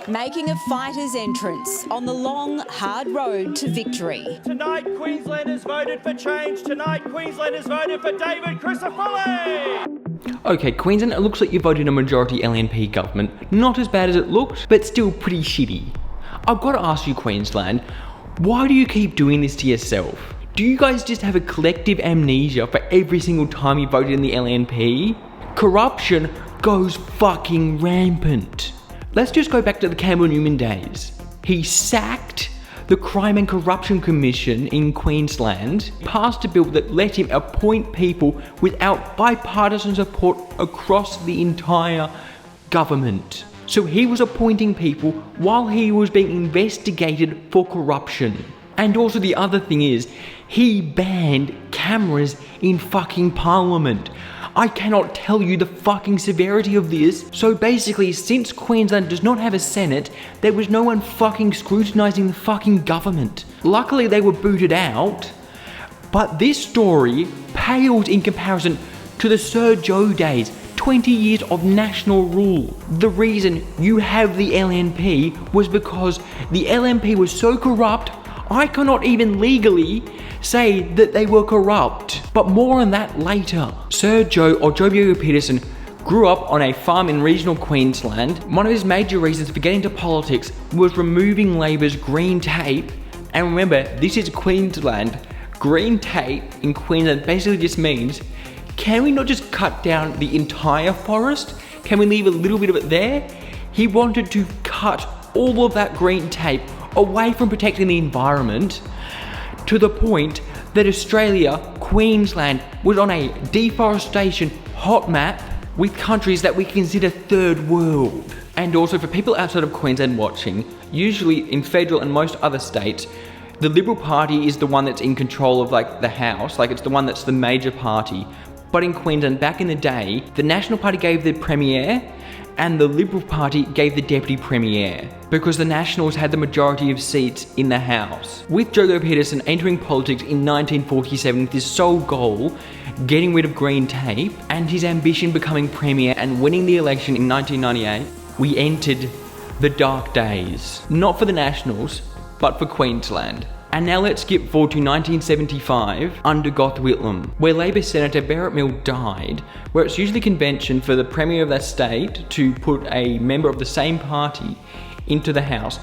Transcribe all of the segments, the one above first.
making a fighter's entrance on the long, hard road to victory. Tonight, Queenslanders voted for change. Tonight, Queenslanders voted for David Crisafulli. Okay, Queensland, it looks like you voted a majority LNP government. Not as bad as it looked, but still pretty shitty. I've got to ask you, Queensland, why do you keep doing this to yourself? Do you guys just have a collective amnesia for every single time you voted in the LNP? Corruption goes fucking rampant. Let's just go back to the Campbell Newman days. He sacked the Crime and Corruption Commission in Queensland, passed a bill that let him appoint people without bipartisan support across the entire government. So he was appointing people while he was being investigated for corruption. And also the other thing is, he banned cameras in fucking Parliament. I cannot tell you the fucking severity of this. So basically, since Queensland does not have a Senate, there was no one fucking scrutinising the fucking government. Luckily they were booted out, but this story pales in comparison to the Sir Joh days, 20 years of national rule. The reason you have the LNP was because the LNP was so corrupt, I cannot even legally say that they were corrupt. But more on that later. Sir Joh, or Joh Bjelke-Petersen, grew up on a farm in regional Queensland. One of his major reasons for getting into politics was removing Labor's green tape. And remember, this is Queensland. Green tape in Queensland basically just means, can we not just cut down the entire forest? Can we leave a little bit of it there? He wanted to cut all of that green tape away from protecting the environment, to the point that Australia, Queensland, was on a deforestation hot map with countries that we consider third world. And also for people outside of Queensland watching, usually in federal and most other states, the Liberal Party is the one that's in control of like the House, like it's the one that's the major party. But in Queensland, back in the day, the National Party gave the Premier and the Liberal Party gave the Deputy Premier, because the Nationals had the majority of seats in the House. With Joh Bjelke-Petersen entering politics in 1947 with his sole goal, getting rid of green tape, and his ambition becoming Premier and winning the election in 1998, we entered the dark days. Not for the Nationals, but for Queensland. And now let's skip forward to 1975 under Gough Whitlam, where Labor Senator Barrett Mill died, where it's usually convention for the Premier of that state to put a member of the same party into the House.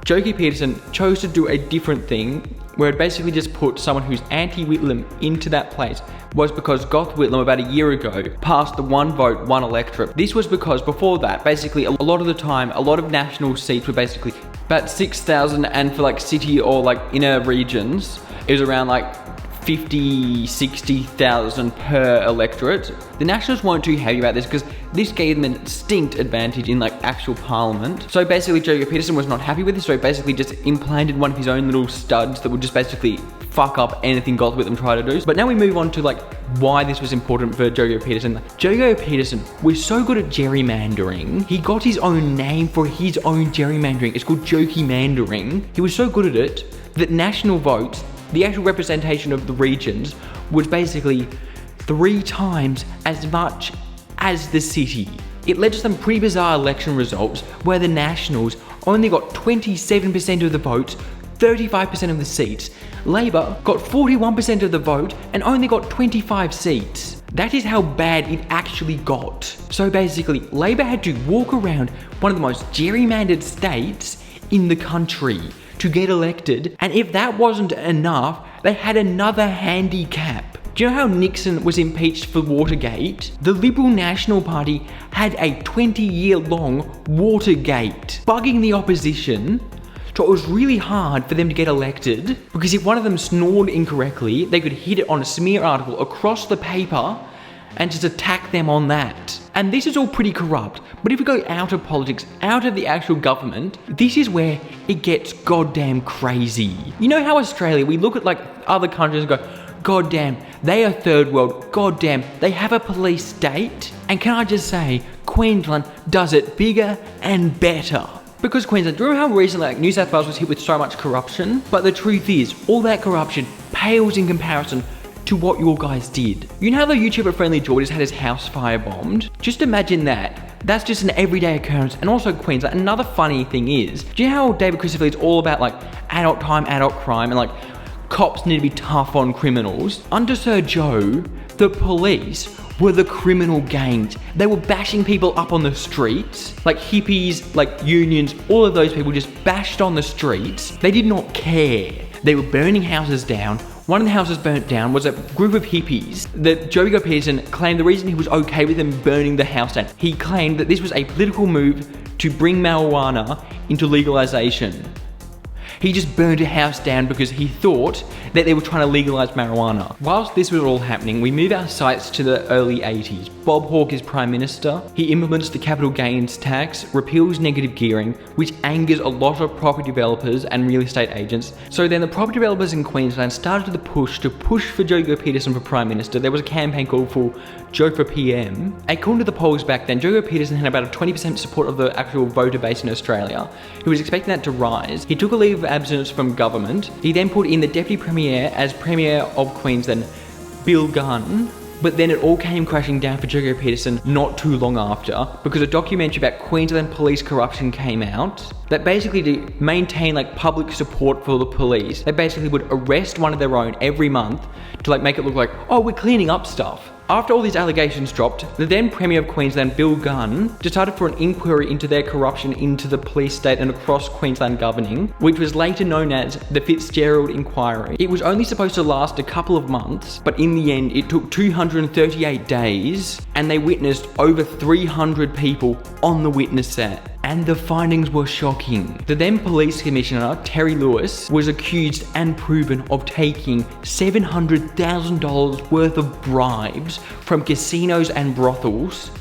Joh Bjelke-Petersen chose to do a different thing, where it basically just put someone who's anti-Whitlam into that place, was because Gough Whitlam about a year ago passed the one vote, one electorate. This was because before that, basically a lot of the time, a lot of national seats were basically about 6,000, and for like city or like inner regions, it was around like 50, 60,000 per electorate. The Nationals weren't too happy about this because this gave them a distinct advantage in like actual parliament. So basically Joh Bjelke-Petersen was not happy with this, so he basically just implanted one of his own little studs that would just basically fuck up anything Gough Whitlam tried to do. But now we move on to like why this was important for Joh Bjelke-Petersen. Joh Bjelke-Petersen was so good at gerrymandering, he got his own name for his own gerrymandering. It's called Jokey-mandering. He was so good at it that national votes, the actual representation of the regions, was basically 3 times as much as the city. It led to some pretty bizarre election results where the Nationals only got 27% of the votes, 35% of the seats. Labor got 41% of the vote and only got 25 seats. That is how bad it actually got. So basically, Labor had to walk around one of the most gerrymandered states in the country to get elected, and if that wasn't enough, they had another handicap. Do you know how Nixon was impeached for Watergate? The Liberal National Party had a 20-year-long Watergate, bugging the opposition. So it was really hard for them to get elected, because if one of them snored incorrectly, they could hit it on a smear article across the paper and just attack them on that. And this is all pretty corrupt. But if we go out of politics, out of the actual government, this is where it gets goddamn crazy. You know how Australia, we look at like other countries and go, God damn, they are third world. God damn, they have a police state. And can I just say, Queensland does it bigger and better. Because Queensland, do you remember how recently like, New South Wales was hit with so much corruption? But the truth is, all that corruption pales in comparison to what your guys did. You know how the YouTuber Friendly George has had his house firebombed? Just imagine that. That's just an everyday occurrence. And also Queensland, another funny thing is, do you know how David Christopher is all about like adult time, adult crime, and like cops need to be tough on criminals? Under Sir Joh, the police were the criminal gangs. They were bashing people up on the streets, like hippies, like unions, all of those people just bashed on the streets. They did not care. They were burning houses down. One of the houses burnt down was a group of hippies that Joh Bjelke-Petersen claimed the reason he was okay with them burning the house down. He claimed that this was a political move to bring marijuana into legalization. He just burned a house down because he thought that they were trying to legalize marijuana. Whilst this was all happening, we move our sights to the early 80s. Bob Hawke is Prime Minister. He implements the capital gains tax, repeals negative gearing, which angers a lot of property developers and real estate agents. So then the property developers in Queensland started the push for Joh Bjelke-Petersen for Prime Minister. There was a campaign called for Joh for PM. According to the polls back then, Joh Bjelke-Petersen had about a 20% support of the actual voter base in Australia. He was expecting that to rise. He took a leave of absence from government. He then put in the Deputy Premier as Premier of Queensland, Bill Gunn. But then it all came crashing down for Joh Bjelke-Petersen not too long after, because a documentary about Queensland police corruption came out that basically to maintain like public support for the police, they basically would arrest one of their own every month to like make it look like, oh, we're cleaning up stuff. After all these allegations dropped, the then Premier of Queensland, Bill Gunn, decided for an inquiry into their corruption into the police state and across Queensland governing, which was later known as the Fitzgerald Inquiry. It was only supposed to last a couple of months, but in the end it took 238 days, and they witnessed over 300 people on the witness set. And the findings were shocking. The then police commissioner, Terry Lewis, was accused and proven of taking $700,000 worth of bribes from casinos and brothels,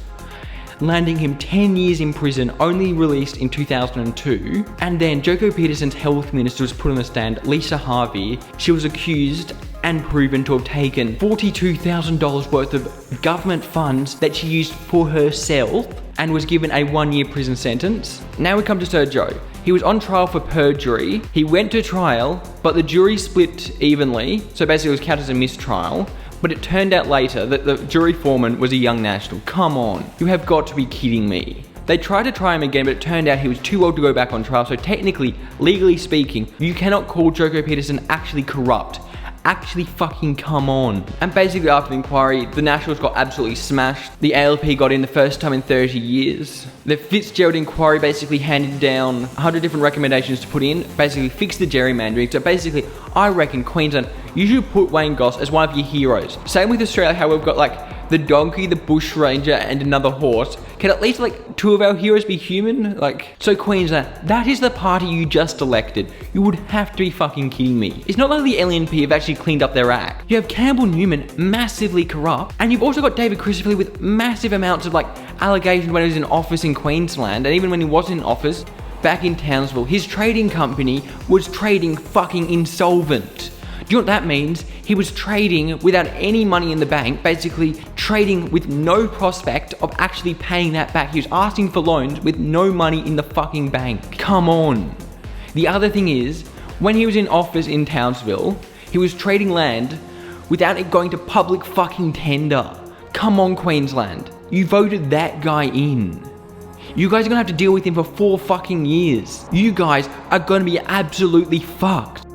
landing him 10 years in prison, only released in 2002. And then Joh Bjelke-Petersen's health minister was put on the stand, Lisa Harvey. She was accused and proven to have taken $42,000 worth of government funds that she used for herself and was given a 1-year prison sentence. Now we come to Sir Joh. He was on trial for perjury. He went to trial, but the jury split evenly, so basically it was counted as a mistrial. But it turned out later that the jury foreman was a young national. Come on, you have got to be kidding me. They tried to try him again, but it turned out he was too old to go back on trial, so technically, legally speaking, you cannot call Joh Bjelke-Petersen actually corrupt. Actually fucking come on. And basically after the inquiry, the Nationals got absolutely smashed. The ALP got in the first time in 30 years. The Fitzgerald Inquiry basically handed down 100 different recommendations to put in, basically fix the gerrymandering. So basically, I reckon Queensland, you should put Wayne Goss as one of your heroes. Same with Australia, how we've got like the donkey, the bush ranger, and another horse. Can at least like 2 of our heroes be human? So Queensland, that is the party you just elected. You would have to be fucking kidding me. It's not like the LNP have actually cleaned up their act. You have Campbell Newman, massively corrupt, and you've also got David Christopher with massive amounts of like allegations when he was in office in Queensland, and even when he wasn't in office, back in Townsville, his trading company was trading fucking insolvent. Do you know what that means? He was trading without any money in the bank, basically trading with no prospect of actually paying that back. He was asking for loans with no money in the fucking bank. Come on. The other thing is, when he was in office in Townsville, he was trading land without it going to public fucking tender. Come on, Queensland. You voted that guy in. You guys are gonna have to deal with him for 4 fucking years. You guys are gonna be absolutely fucked.